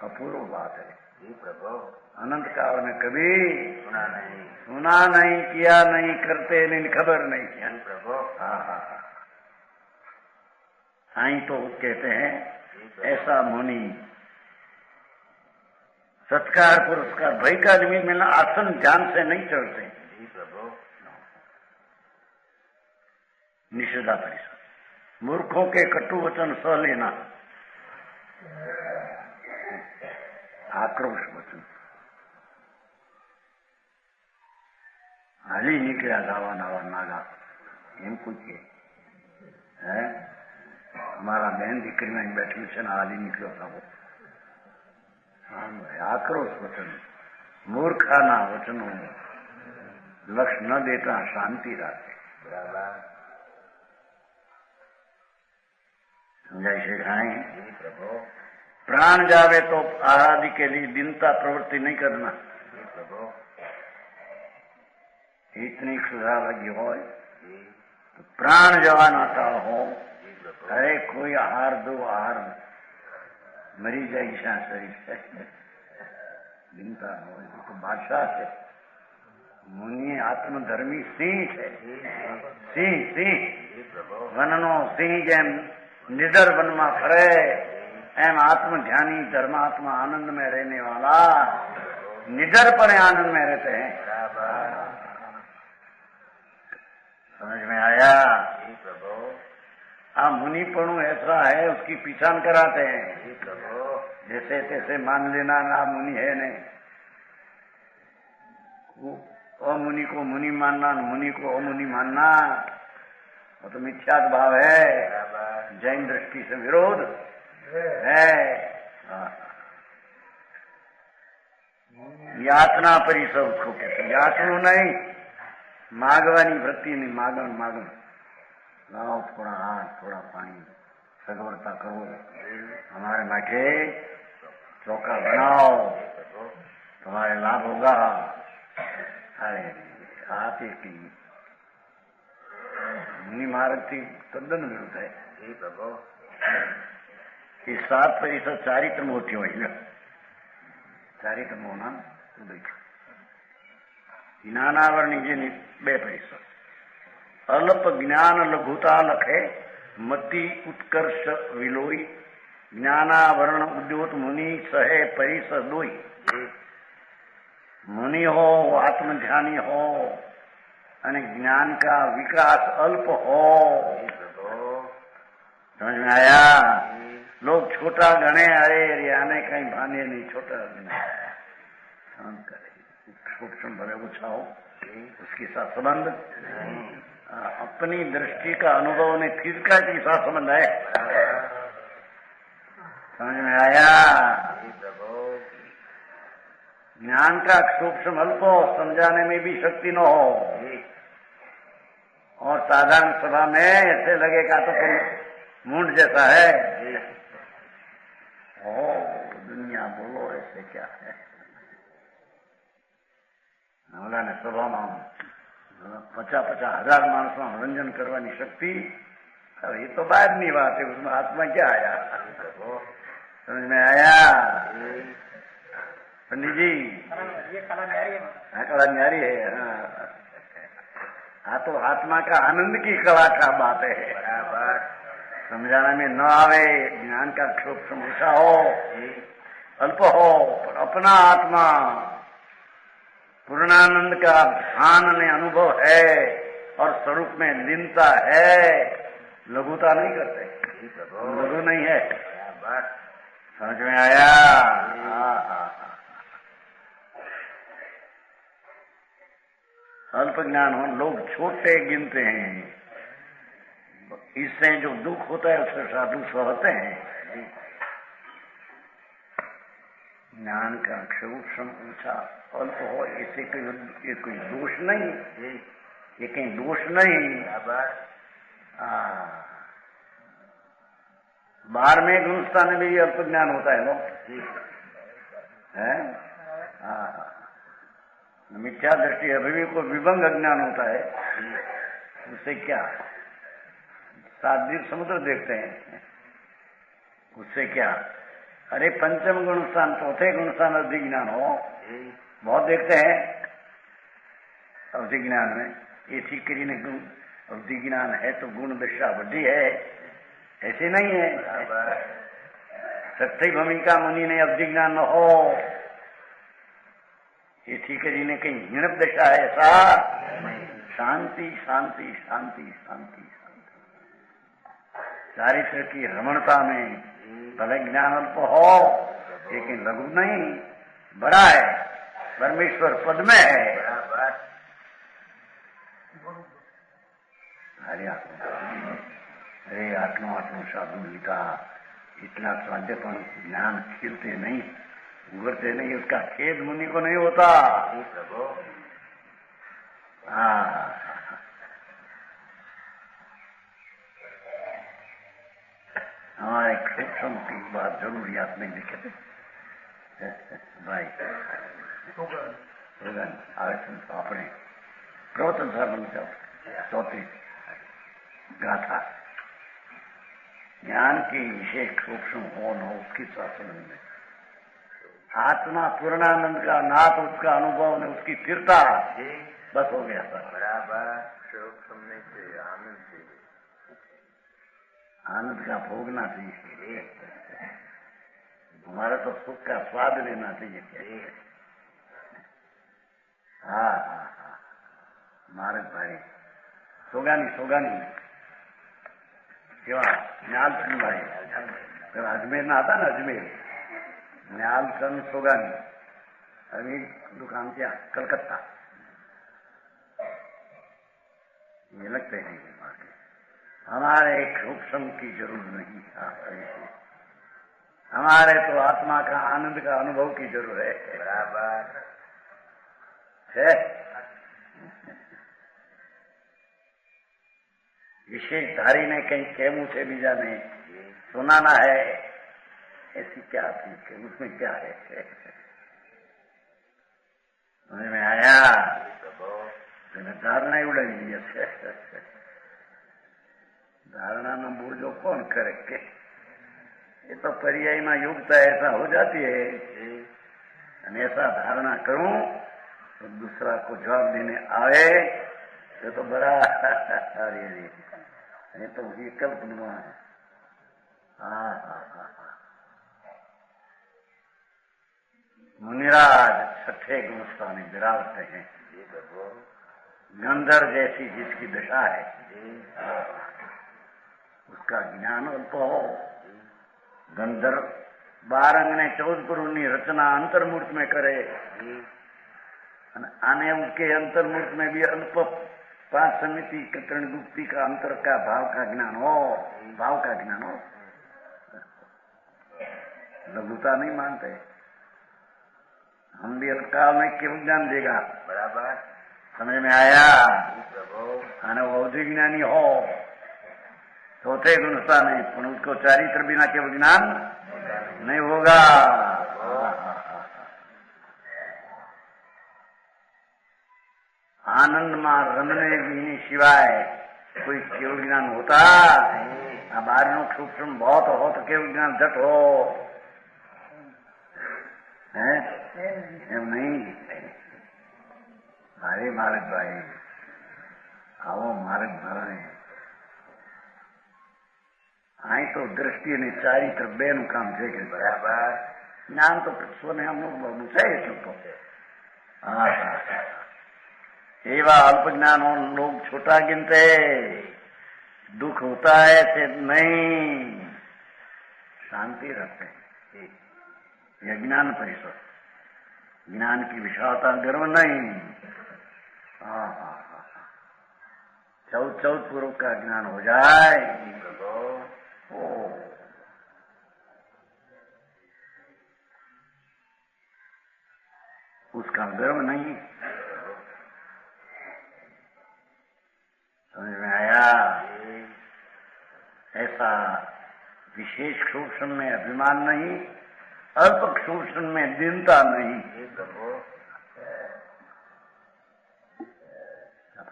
अपूर्व बात है। जी प्रभु। अनंत काल में कभी सुना नहीं, किया नहीं, करते नहीं, खबर नहीं किया। जी प्रभु। हाँ। साईं तो कहते हैं ऐसा मुनि सत्कार पुरस्कार भय का निमित्त मिलना, आसन ध्यान से नहीं चढ़ते। जी प्रभु। निषेधा परिषद, मूर्खों के कटु वचन सह लेना, आक्रोश वचन, हाली निकला गावा नावा नागा एम कुछ है। हमारा बहन दीकरी में बैठी છે ને हाली निकलो था वो। आक्रोश वचन, मूर्खाना वचनों लक्ष्य न देता शांति राखे। बराबर। समझाई से खाएं। जी प्रभु। प्राण जावे तो आराधि के लिए दीनता प्रवृत्ति नहीं करना। जी प्रभु। इतनी क्षुधा लगी हो तो प्राण जवान आता हो, अरे कोई आहार दो, आहार मरी जाएगी शरीर से, चिंता हो। तो बादशाह से मुनि आत्मधर्मी सिंह है, सिंह वननो सिंह જેમ निडर वन में फरे, एम आत्म ध्यानी धर्मात्मा आनंद में रहने वाला निडर पर आनंद में रहते हैं। समझ में आया? जी प्रभु। मुनिपणु ऐसा है, उसकी पहचान कराते हैं। जी प्रभु। जैसे तैसे मान लेना ना मुनि है नहीं, अमुनि को मुनि मानना, मुनि को अमुनि मानना, वो तो मिथ्यात्व भाव है, जैन दृष्टि से विरोध है। यातना परिसर उसको कहते, याचनु नहीं, मागवानी वृत्ति नहीं, मागन लाओ थोड़ा हाथ थोड़ा पानी, सगवरता करो, हमारे माथे चौका बनाओ, तुम्हारे लाभ होगा। अरे आते की मुनि मार्ग थी तद्दन विरुद्ध है। जी प्रभु। ये 7% चारित्र मोती हो, चारित्र होना ज्ञानावरणी જે 2%, અલ્પ જ્ઞાન લઘુતા લખે, મતિ ઉત્કર્ષ વિલોઈ, જ્ઞાનાવરણ ઉદ્યોત મુનિ સહે પરિસ દોઈ। मुनि हो, आत्मध्यानी हो, અને ज्ञान का विकास अल्प हो। समझ में आया? लोग छोटा गणे, अरे आने कहीं भाने नहीं, छोटा काम करे, सूक्ष्म भले ऊंचा हो, उसके साथ संबंध अपनी दृष्टि का अनुभव ने फिजिका के साथ संबंध है। समझ में आया? ज्ञान का सूक्ष्म अल्प हो, समझाने में भी शक्ति न हो, और साधारण सभा में ऐसे लगेगा तो कोई मूंड जैसा है। ओ दुनिया बोलो ऐसे क्या है। ने सभा में 50,000 मानसों मनोरंजन करवानी शक्ति, अब ये तो बाहर नहीं बात है, उसमें आत्मा क्या आया। समझ में आया? पंडित जी ये कला न्यारी है। हाँ कला न्यारी है। हाँ तो आत्मा का आनंद की कला का बात है। बराबर। समझाने में न आवे, ज्ञान का क्षोभ समूचा हो, अल्प हो, पर अपना आत्मा पूर्णानंद का ध्यान ने अनुभव है और स्वरूप में लीनता है, लघुता नहीं करते, लघु नहीं है। समझ में आया? अल्प ज्ञान हो, लोग छोटे गिनते हैं, इससे जो दुख होता है उससे साधु सहते हैं। ज्ञान का सूक्ष्म ऊंचा अल्प हो, इससे कोई दोष नहीं, ये कहीं दोष नहीं। बाहर में गुणस्थान में भी अल्प ज्ञान होता है मिथ्या दृष्टि अभी को विभंग ज्ञान होता है, उससे क्या 7 दिन समुद्र देखते हैं, उससे क्या। अरे पंचम गुणस्थान, चौथे गुणस्थान अवधि ज्ञान हो, बहुत देखते हैं अवधि ज्ञान में। ये ठीक करी ने गुण अवधि ज्ञान है तो गुण दशा वड्डी है, ऐसे नहीं है। सत्य भूमिका मुनि ने अवधि ज्ञान न हो, ये ठीक है जी ने कहीं हिणप दशा है, ऐसा शांति शांति शांति शांति चारित्र की रमणता में भले ज्ञान अल्प हो लेकिन लघु नहीं, बड़ा है, परमेश्वर पद में है। अरे आत्मा साधु गीता इतना स्वाध्यपन ज्ञान खिलते नहीं, उगरते नहीं, उसका खेद मुनि को नहीं होता। हमारे क्षेत्रों की बात जरूरियात नहीं लिखे थे भाई अपने प्रवचन धर्म चौथी गाथा ज्ञान की विशेष सूक्ष्म हो न उसकी शासन में आत्मा पूर्णानंद का नाथ, उसका अनुभव ने उसकी स्थिरता, बस हो गया सर। बराबर सूक्ष्म नहीं चाहिए, आनंद चाहिए, आनंद का भोगना चाहिए, हमारा तो सुख का स्वाद लेना चाहिए। हाँ महाराज भाई सोगानी केवा न्यालचंद भाई अजमेर ना आता ना, अजमेर न्यालचंद सोगानी, अभी दुकान क्या कलकत्ता, ये लगते हैं हमारे सूक्ष्म की जरूरत नहीं, हमारे तो आत्मा का आनंद का अनुभव की जरूरत है। बराबर है विशेष धारी ने कहीं केमू से भी जाने सुनाना है, ऐसी क्या थी, उसमें क्या है समझ में आया। धारणा उड़ाई दी है, धारणा न बूझो कौन करे के, ये तो पर्याय में युक्ता ऐसा हो जाती है। ऐसा धारणा करूं तो दूसरा को जवाब देने आए तो बड़ा ये तो विकल्प है। मुनिराज छठे गुणस्थानी विराजते हैं, गंधर्व जैसी जिसकी दशा है, उसका ज्ञान अल्प हो। गंधर्व 12 ने 14 पुरुनी रचना अंतर्मूर्त में करे, आने उसके अंतर्मूर्त में भी अल्प 5 समिति कतरण गुप्ती का अंतर का भाव का ज्ञान हो, भाव का ज्ञान हो, लघुता नहीं मानते हम भी अल्पकाल में केवल ज्ञान देगा। बराबर समझ में आया। आने बौद्धिक ज्ञानी हो चौथे गुणस्थान नहीं, पर उसको चारित्र बिना केवल ज्ञान नहीं होगा। आनंद में रमने भी सिवाय कोई केवल ज्ञान होता। बाहर नो सूक्ष्म बहुत हो तो केवल ज्ञान झट हो है नहीं। अरे महाराज भाई आओ महाराज भाई आई तो दृष्टि ने चारित्र बेनु काम છે કે બરાબર જ્ઞાન તો સોને हम लोग છે इसको। एवा अल्प ज्ञान हो लोग छोटा गिनते, दुख होता है ऐसे नहीं, शांति रखते हैं। यह ज्ञान परिषद, ज्ञान की विशालता गर्व नहीं। चौथ पूर्वक का ज्ञान हो जाए ओ उसका गर्व नहीं। समझ में आया? ऐसा विशेष शोषण में अभिमान नहीं, अल्प शोषण में दीनता नहीं।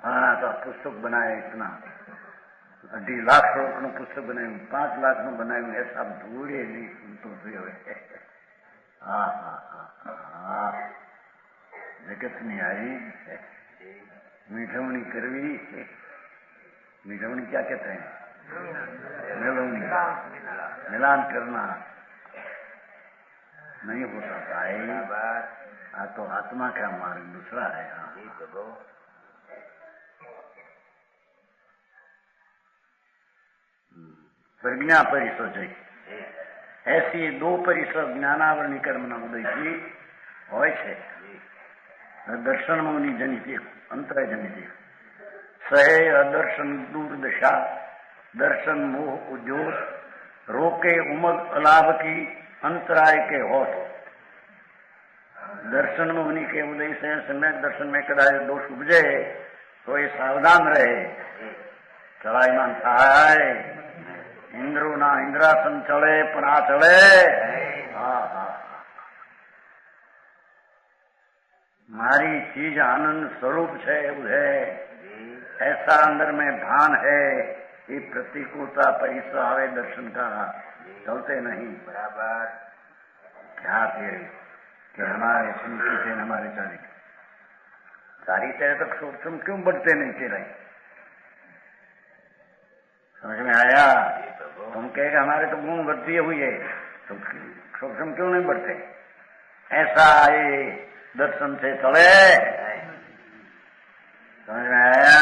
हाँ तो पुस्तक बनाए इतना 2.5 लाख रुपये पुस्तक बनाई, 5 लाख में बनाई, ऐसा धूड़े नहीं सुनते हुए। हाँ हाँ हाँ हाँ जगत नहीं आई मीठवनी करवी। मीठवनी क्या कहते हैं? मिलवनी, मिलान करना नहीं होता भाई। तो आत्मा का मार्ग दूसरा है। प्रज्ञा परिषद ऐसी 2 परिषद ज्ञानावरणी कर्मना उदय की હોય છે। દર્શનમોની જનિત અંતરાય જનિત સહે અદર્શન દુર્દશા दर्शन मोह उद्योग रोके उमग अलाभ की अंतराय के होठ। दर्शन में उन्हीं के उदय से सम्यक दर्शन में कदाच दोष उपजे तो ये सावधान रहे। चढ़ाई मान થાય इंद्रो ना इंद्रासन चले पण आ चले। मारी चीज आनंद स्वरूप है उधे ऐसा अंदर में भान है। ये प्रतिकूलता परिसर आवे दर्शन का चलते नहीं। बराबर क्या थे कि हमारे संस्कृत हमारे सारी तरह तक सूक्ष्म क्यों बढ़ते नहीं थे रहे? समझ में आया? तुम कहेगा हमारे तो गुण बढ़ती हुई है तो सूक्ष्म क्यों नहीं बढ़ते? ऐसा ये दर्शन से चले। समझ में आया?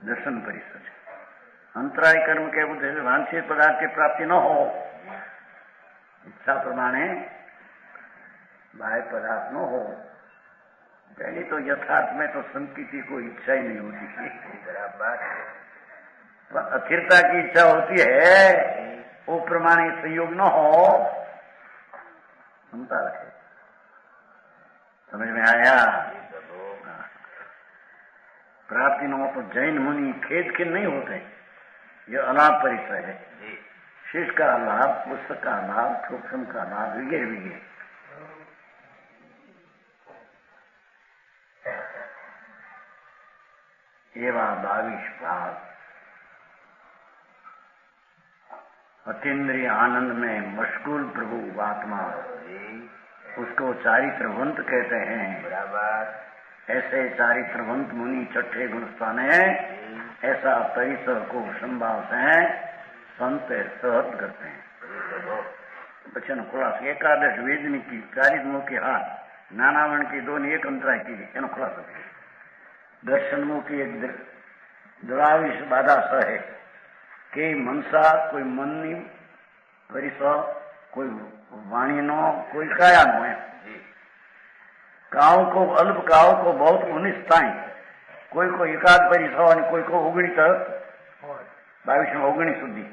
दर्शन परिषद अंतराय कर्म के उद्देश्य वांछित पदार्थ की प्राप्ति न हो, इच्छा प्रमाणे बाह्य पदार्थ न हो। पहले तो यथार्थ में तो संत की कोई इच्छा ही नहीं होती। बराबर अस्थिरता की इच्छा होती है, वो प्रमाणे संयोग न हो, क्षमता रखे। समझ में आया? प्राप्ति न हो तो जैन मुनि खेद के नहीं होते। यह अलाभ परिचय है। शेष का लाभ, पुस्तक का लाभ, सूक्ष्म का लाभ विगे विगे। एवं 22 भाग अतीन्द्रिय आनंद में मशगूल प्रभु आत्मा, उसको चारित्रवंत कहते हैं। बराबर ऐसे चारित्रवंत मुनि छठे गुणस्थान है। ऐसा परिसर को संभाव से संत सहत करते हैं। बच्चन खुलास एकादश वेदनी की 40 मुख की हाथ नानावरण की 2 एक अंतराय की एनो खुलासा दर्शन मुख की एक द्राविश बाधा स है कि मनसा कोई मननी परिसर, कोई वाणी नो, कोई काया नो है। काव को अल्प काव को बहुत 19 ताई, कोई को एकाद परिसर कोई को 19 तक 22 में 19 सुधी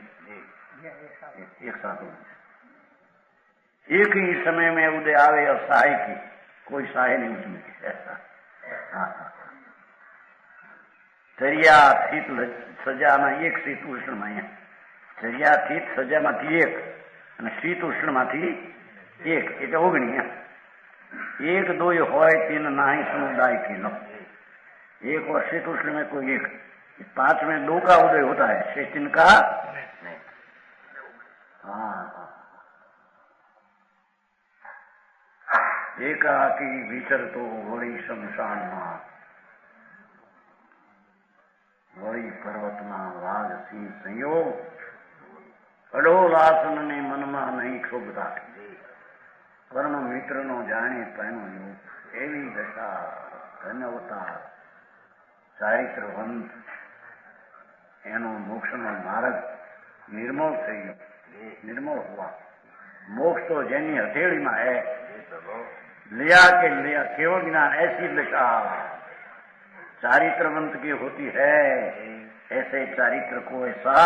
एक साथ एक ही समय में उदय आवे और सहाय की कोई सहाय नहीं उसमें। ऐसा चर्या थीत सजा में एक शीत उष्ण में चर्या थीत सजा में एक शीत उष्ण में एक એટલે 19 एक 2 હોય 3 नाही समुदाय के लो एक और शीत उष्ण में कोई एक 5 में 2 का उदय होता है, शेष 3 का नहीं। हाँ एकाकी भीतर तो वही शमशान में वही पर्वत में वाघ सिंह संयोग अडोल आसन ने मन में नहीं क्षोभता। परम मित्र नो जाने पैनो योग एवी दशा धन्यवता चारित्रवंत एनो मोक्ष नो मार्ग निर्मल थई निर्मल हुआ। मोक्ष तो जेनी हथेली में है प्रभु लिया के लिया केवल ज्ञान ऐसी दशा चारित्रवंत की होती है। ऐसे चारित्र को ऐसा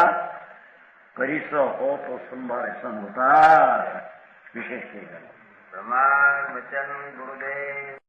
परिस हो तो संभाव ऐसा होता विशेष प्रमाण वचन गुरुदेव।